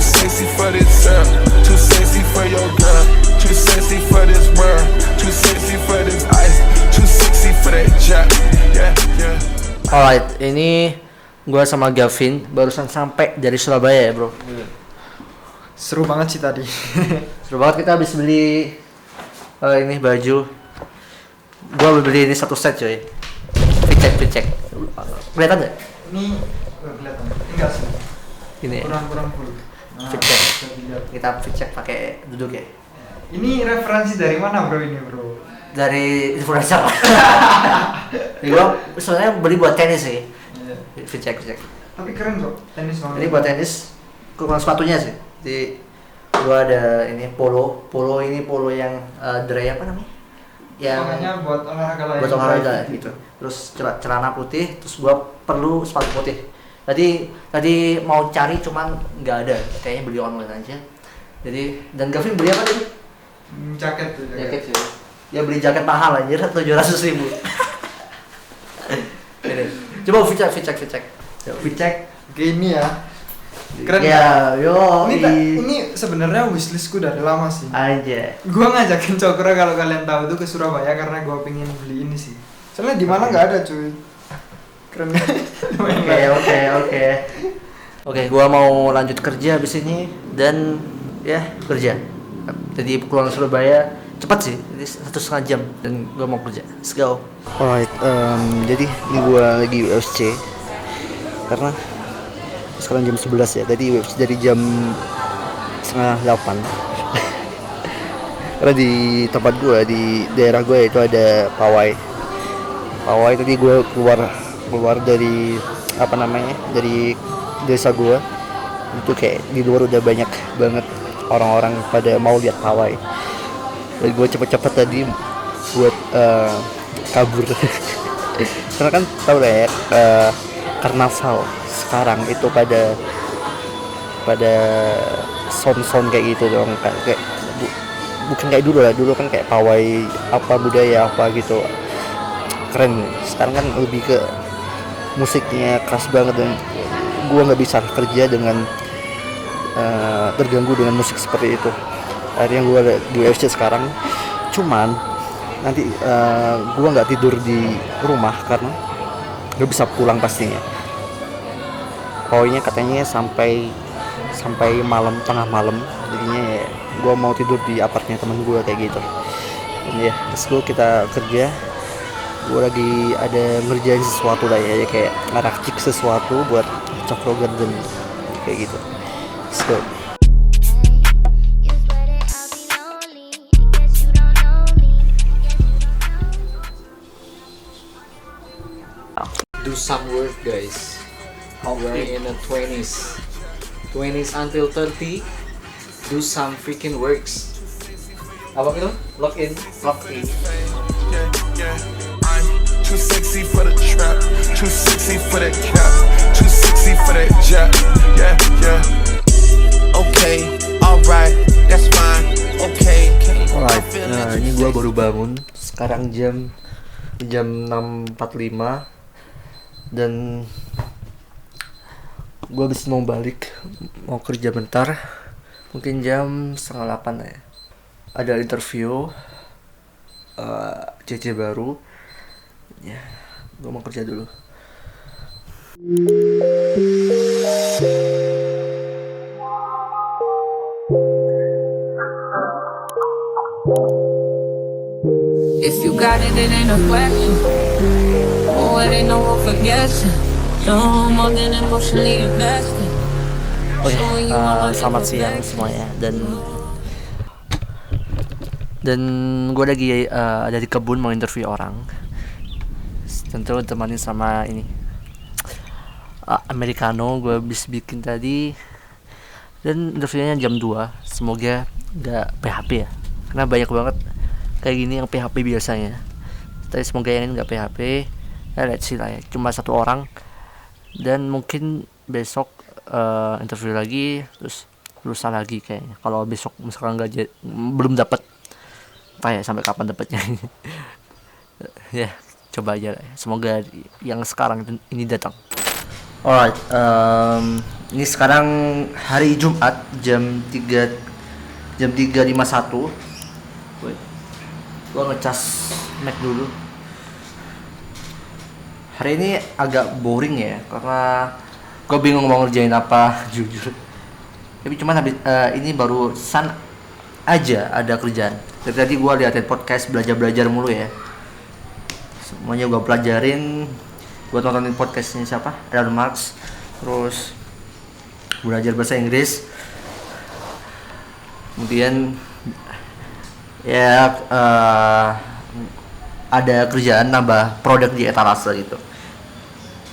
sexy for this girl, too sexy for your girl, too sexy for this world, too sexy for this ice, too sexy for that jack. Yeah, yeah. Alright, ini gue sama Gavin barusan sampai dari Surabaya ya bro. Seru banget sih tadi. Seru banget, kita habis beli ini baju. Gue beli ini satu set coy. Fit check. Kelihatan nggak? Ini kelihatan. Enggak sih. Ini. Kurang full. Fit check. Kita fit check pakai duduk ya. Ini referensi dari mana bro ini bro? Dari influencer. Gue sebenarnya beli buat tenis sih. Fit check. Tapi keren bro, tenis banget. Ini buat tenis, kurang sepatunya sih. Di gua ada ini polo yang dry apa namanya? Yang makanya buat olahraga lain. Buat olahraga gitu. Terus celana putih, terus gua perlu sepatu putih. Tadi mau cari cuman nggak ada, kayaknya beli online aja. Jadi dan Gavin beli apa tadi? Jaket tuh. Jaket sih. Dia beli jaket mahal anjir, 700.000. Ini. Coba fit check. Gini ya. Keren ya, yo. Ini sebenarnya wishlistku dari lama sih. Aja. Gua ngajakin Cokro kalau kalian tahu tuh ke Surabaya karena gua pengen beli ini sih. Soalnya di mana nggak ada cuy. Keren. Oke, gua mau lanjut kerja abis ini dan ya kerja. Jadi pulang Surabaya cepat sih, jadi 1,5 jam dan gua mau kerja. Let's go. Alright, jadi ini gua lagi UFC karena sekarang jam 11 ya. Tadi UFC dari jam 7:30. Karena di tempat gua, di daerah gua itu ada pawai. Tadi gua keluar dari dari desa gua. Itu kayak di luar udah banyak banget orang-orang pada mau lihat pawai. Dan gue cepet-cepet tadi buat kabur. Karena kan tau lah ya, karnaval sekarang itu pada sound kayak gitu dong, kayak bukan kayak dulu lah. Dulu kan kayak pawai apa budaya apa gitu, keren. Sekarang kan lebih ke musiknya keras banget dan gue nggak bisa kerja dengan terganggu dengan musik seperti itu. Akhirnya gue ada di UFC sekarang, cuman nanti gue nggak tidur di rumah karena nggak bisa pulang pastinya. Pokoknya katanya sampai tengah malam, jadinya ya, gue mau tidur di apartemen teman gue kayak gitu. Dan ya, terus kita kerja. Gue lagi ada ngerjain sesuatu lah ya, kayak ngeracik sesuatu buat Cokro Garden kayak gitu. Let's go. Do some work guys. We're in the 20s until 30. Do some freaking works. Apa itu? Lock in. Yeah. I'm too sexy for the trap, too sexy for that cap, too sexy for that jack. Yeah. Okay, alright, that's fine. Okay. Alright, nah ini gua baru bangun. Sekarang jam 6.45 dan gua habis mau balik, mau kerja bentar. Mungkin jam 7:30 ya. Ada interview CC baru. Ya, gua mau kerja dulu. If you got it, it ain't a question. Oh, it ain't no room for guessing. No more than emotionally invested. Selamat siang semuanya dan gue lagi ada di kebun mau interview orang. Tentu temanin sama ini americano gue habis bikin tadi, dan interviewnya jam 2. Semoga gak PHP ya, karena banyak banget kayak gini yang PHP biasanya. Tapi semoga yang ini gak PHP ya. Let's see lah ya, cuma 1 orang. Dan mungkin besok interview lagi, terus lusa lagi kayaknya. Kalau besok misalkan belum dapat, entah ya sampai kapan dapatnya. Ya coba aja lah ya. Semoga yang sekarang ini datang. Alright, ini sekarang hari Jumat jam 3.51. Wait, gua ngecas Mac dulu. Hari ini agak boring ya, karena gua bingung mau ngerjain apa jujur. Tapi cuman ini barusan aja ada kerjaan. Dari tadi gua liatin podcast, belajar mulu ya. Semuanya gua pelajarin. Gua tontonin podcastnya siapa? Elon Musk. Terus belajar bahasa Inggris. Kemudian ya ada kerjaan nambah produk di etalase gitu.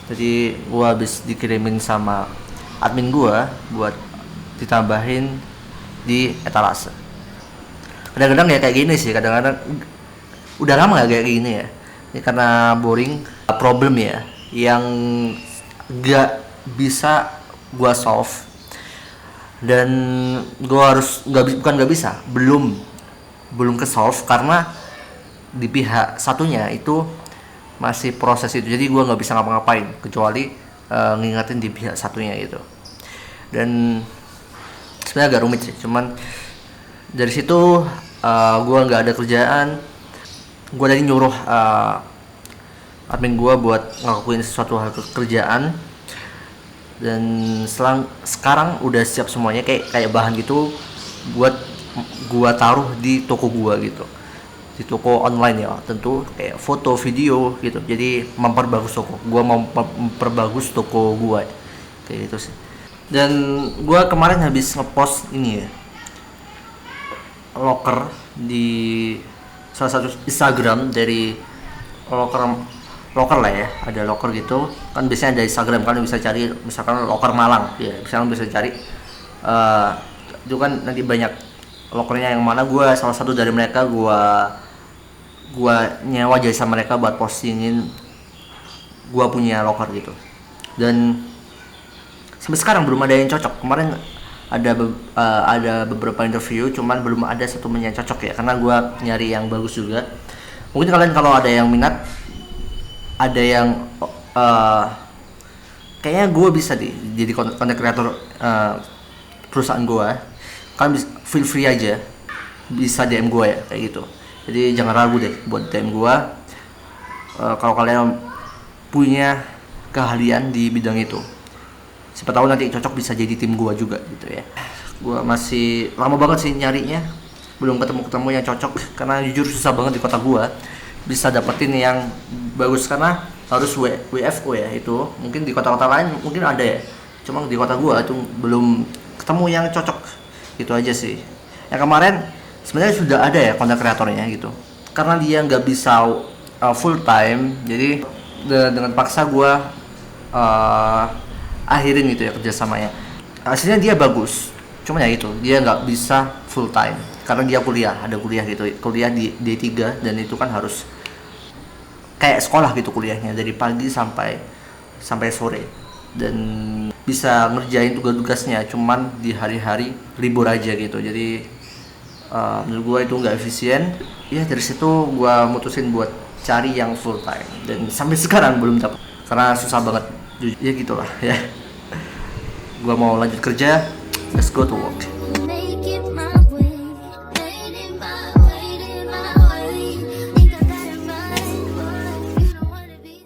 Jadi gua habis dikirimin sama admin gua buat ditambahin di etalase. Kadang-kadang ya kayak gini sih, kadang-kadang udah lama gak kayak gini ya. Ini karena boring, problem ya yang gak bisa gua solve, dan gua harus belum ke solve karena di pihak satunya itu masih proses itu. Jadi gua nggak bisa ngapa-ngapain kecuali ngingetin di pihak satunya itu. Dan sebenarnya agak rumit sih, cuman dari situ gua nggak ada kerjaan. Gue tadi nyuruh admin gue buat ngelakuin sesuatu hal kerjaan, dan sekarang udah siap semuanya, kayak bahan gitu buat gue taruh di toko gue gitu, di toko online ya tentu, kayak foto video gitu. Jadi memperbagus toko gue, mau memperbagus toko gue kayak gitu sih. Dan gue kemarin habis ngepost ini ya, locker di salah satu Instagram dari locker lah ya, ada locker gitu kan, biasanya ada Instagram kan bisa cari, misalkan locker Malang ya, misalkan bisa cari itu kan nanti banyak lockernya yang mana. Gue salah satu dari mereka, gue nyewa jasa mereka buat postingin gue punya locker gitu. Dan sampai sekarang belum ada yang cocok. Kemarin ada beberapa interview, cuman belum ada satu yang cocok ya, karena gue nyari yang bagus juga. Mungkin kalian kalau ada yang minat, ada yang kayaknya gue bisa jadi content creator perusahaan gue, kalian feel free aja, bisa DM gue ya kayak gitu. Jadi jangan ragu deh buat DM gue kalau kalian punya keahlian di bidang itu. Siapa tahu nanti cocok bisa jadi tim gua juga gitu ya. Gua masih lama banget sih nyarinya, belum ketemu yang cocok, karena jujur susah banget di kota gua bisa dapetin yang bagus, karena harus WFO ya itu. Mungkin di kota-kota lain mungkin ada ya, cuma di kota gua itu belum ketemu yang cocok. Gitu aja sih. Yang kemarin sebenarnya sudah ada ya konten kreatornya gitu, karena dia nggak bisa full time, jadi dengan paksa gua akhirin gitu ya kerjasamanya. Hasilnya dia bagus, cuma ya itu dia nggak bisa full time karena dia ada kuliah gitu, kuliah di D3, dan itu kan harus kayak sekolah gitu kuliahnya dari pagi sampai sore, dan bisa ngerjain tugas-tugasnya cuman di hari-hari libur aja gitu. Jadi menurut gua itu nggak efisien ya. Dari situ gua mutusin buat cari yang full time, dan sampai sekarang belum dapat karena susah banget ya gitulah ya. Gua mau lanjut kerja, let's go to work. Make it my way, made it my way. Think I got it right, but you don't wanna be.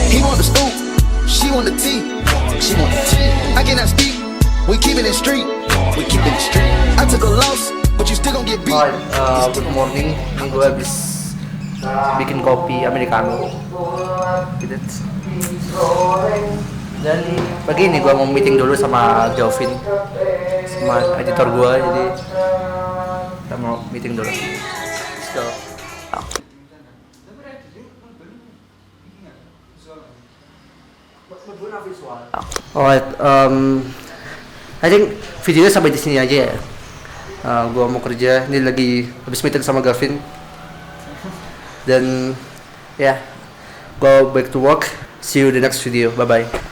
He want the scoop, she want the tea, she want the tea. I cannot speak, we keeping it street, we keeping it street. I took a loss, but you still gon' get beat. Alright, good morning. Ini gue habis bikin kopi americano gitu. Dan pagi ini gue mau meeting dulu sama Jovin, sama editor gue, jadi kita mau meeting dulu. Let's go. Alright, I think videonya sampai di sini aja ya. Gua mau kerja, ini lagi habis meeting sama Gavin. Dan ya, go back to work. See you in the next video. Bye bye.